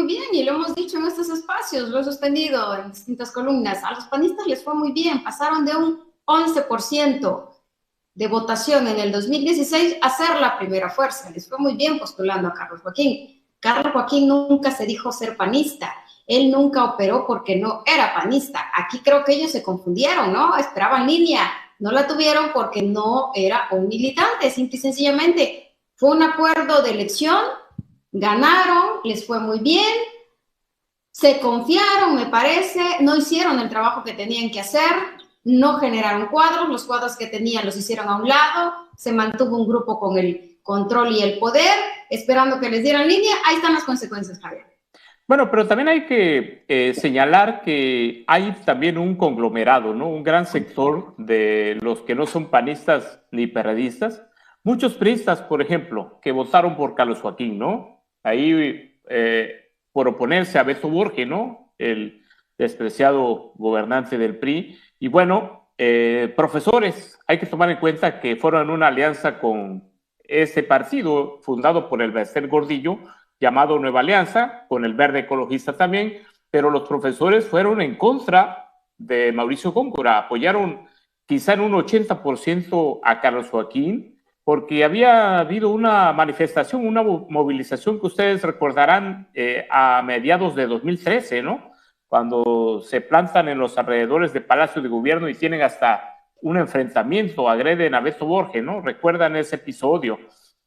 bien y lo hemos dicho en estos espacios, lo he sostenido en distintas columnas. A los panistas les fue muy bien, pasaron de un 11% de votación en el 2016 a ser la primera fuerza. Les fue muy bien postulando a Carlos Joaquín. Carlos Joaquín nunca se dijo ser panista. Él nunca operó porque no era panista. Aquí creo que ellos se confundieron, ¿no? Esperaban línea. No la tuvieron porque no era un militante, simple y sencillamente. Fue un acuerdo de elección, ganaron, les fue muy bien, se confiaron, me parece, no hicieron el trabajo que tenían que hacer, no generaron cuadros, los cuadros que tenían los hicieron a un lado, se mantuvo un grupo con el control y el poder, esperando que les dieran línea. Ahí están las consecuencias, Javier. Bueno, pero también hay que señalar que hay también un conglomerado, ¿no? Un gran sector de los que no son panistas ni perredistas. Muchos priistas, por ejemplo, que votaron por Carlos Joaquín, ¿no? Ahí por oponerse a Beto Borge, ¿no? El despreciado gobernante del PRI. Y bueno, profesores, hay que tomar en cuenta que fueron una alianza con ese partido fundado por el Bester Gordillo, llamado Nueva Alianza, con el Verde Ecologista también, pero los profesores fueron en contra de Mauricio Góngora, apoyaron quizá en un 80% a Carlos Joaquín, porque había habido una manifestación, una movilización que ustedes recordarán a mediados de 2013, ¿no? Cuando se plantan en los alrededores del Palacio de Gobierno y tienen hasta un enfrentamiento, agreden a Beto Borge, ¿no? ¿Recuerdan ese episodio?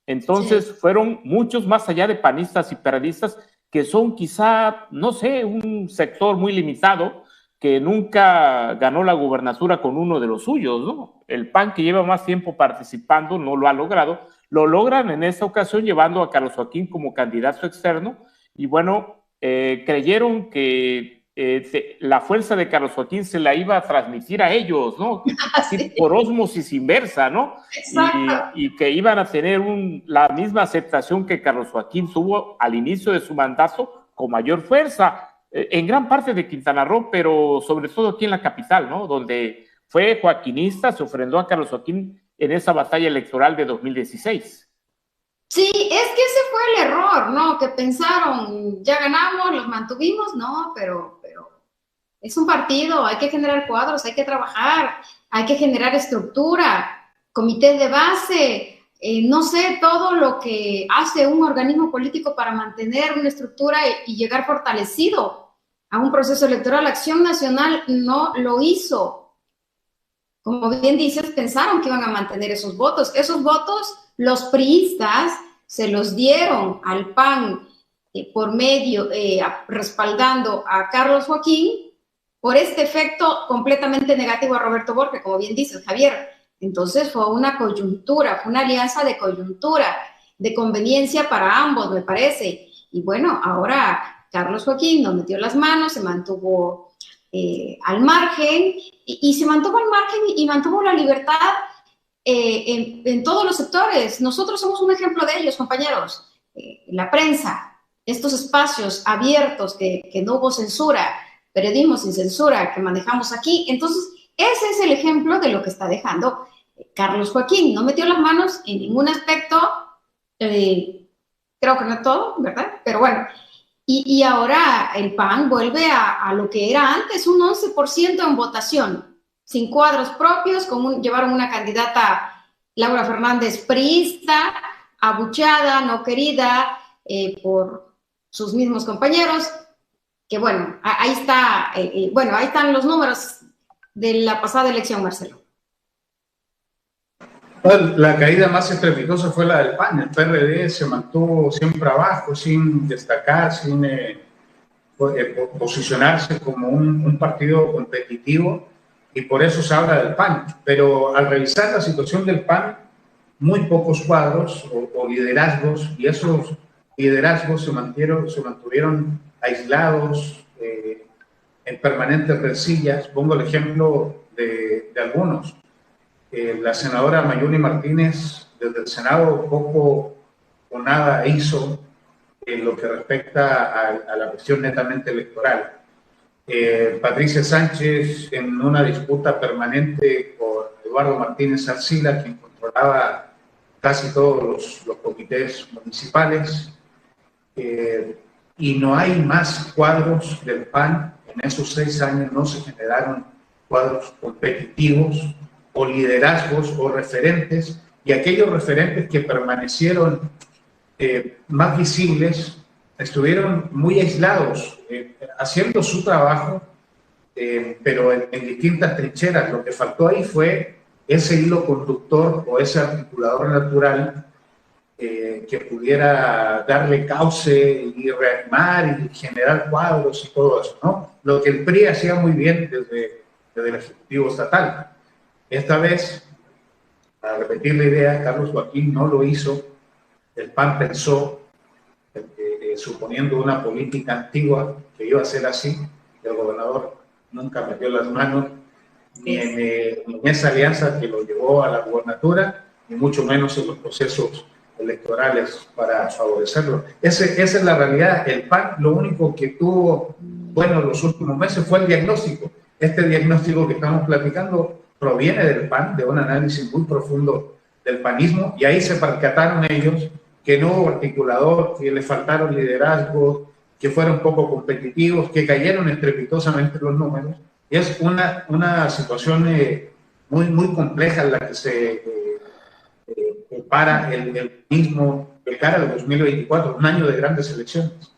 Entonces sí, fueron muchos más allá de panistas y perredistas que son quizá, no sé, un sector muy limitado que nunca ganó la gubernatura con uno de los suyos, ¿no? El PAN, que lleva más tiempo participando, no lo ha logrado. Lo logran en esta ocasión llevando a Carlos Joaquín como candidato externo y bueno, creyeron que la fuerza de Carlos Joaquín se la iba a transmitir a ellos, ¿no? Así sí, por ósmosis inversa, ¿no? Y que iban a tener la misma aceptación que Carlos Joaquín tuvo al inicio de su mandato con mayor fuerza, en gran parte de Quintana Roo, pero sobre todo aquí en la capital, ¿no? Donde fue joaquinista, se ofrendó a Carlos Joaquín en esa batalla electoral de 2016. Sí, es que ese fue el error, ¿no? Que pensaron, ya ganamos, los mantuvimos, no, pero es un partido, hay que generar cuadros, hay que trabajar, hay que generar estructura, comités de base, no sé, todo lo que hace un organismo político para mantener una estructura y llegar fortalecido a un proceso electoral. Acción Nacional no lo hizo. Como bien dices, pensaron que iban a mantener esos votos. Esos votos los priistas se los dieron al PAN por medio, respaldando a Carlos Joaquín, por este efecto completamente negativo a Roberto Borge, como bien dices, Javier. Entonces fue una coyuntura, fue una alianza de coyuntura, de conveniencia para ambos, me parece. Y bueno, ahora Carlos Joaquín no metió las manos, se mantuvo al margen, y se mantuvo al margen y mantuvo la libertad en todos los sectores. Nosotros somos un ejemplo de ellos, compañeros. La prensa, estos espacios abiertos que no hubo censura, periodismo sin censura que manejamos aquí. Entonces, ese es el ejemplo de lo que está dejando Carlos Joaquín. No metió las manos en ningún aspecto, creo que no todo, ¿verdad? Pero bueno, y ahora el PAN vuelve a lo que era antes, un 11% en votación, sin cuadros propios, llevaron una candidata, Laura Fernández, priista, abucheada, no querida por sus mismos compañeros, que bueno, ahí está, bueno, ahí están los números de la pasada elección, Marcelo. La caída más estrepitosa fue la del PAN. El PRD se mantuvo siempre abajo, sin destacar, sin posicionarse como un partido competitivo, y por eso se habla del PAN. Pero al revisar la situación del PAN, muy pocos cuadros o liderazgos, y esos liderazgos se mantuvieron aislados, en permanentes rencillas. Pongo el ejemplo de algunos. La senadora Mayuni Martínez, desde el Senado, poco o nada hizo en lo que respecta a la cuestión netamente electoral. Patricia Sánchez, en una disputa permanente con Eduardo Martínez Arcila, quien controlaba casi todos los comités municipales, y no hay más cuadros del PAN. En esos 6 años no se generaron cuadros competitivos o liderazgos o referentes, y aquellos referentes que permanecieron más visibles estuvieron muy aislados, haciendo su trabajo, pero en distintas trincheras. Lo que faltó ahí fue ese hilo conductor o ese articulador natural que pudiera darle cauce y reanimar y generar cuadros y todo eso, ¿no? Lo que el PRI hacía muy bien desde el Ejecutivo Estatal. Esta vez, para repetir la idea, Carlos Joaquín no lo hizo. El PAN pensó, suponiendo una política antigua, que iba a ser así. El gobernador nunca metió las manos ni en esa alianza que lo llevó a la gubernatura, ni mucho menos en los procesos electorales para favorecerlo. Esa es la realidad. El PAN lo único que tuvo bueno los últimos meses fue el diagnóstico. Este diagnóstico que estamos platicando proviene del PAN, de un análisis muy profundo del panismo, y ahí se percataron ellos que no hubo articulador, que le faltaron liderazgo, que fueron poco competitivos, que cayeron estrepitosamente los números. Y es una situación muy compleja en la que se para el mismo de cara al 2024, un año de grandes elecciones.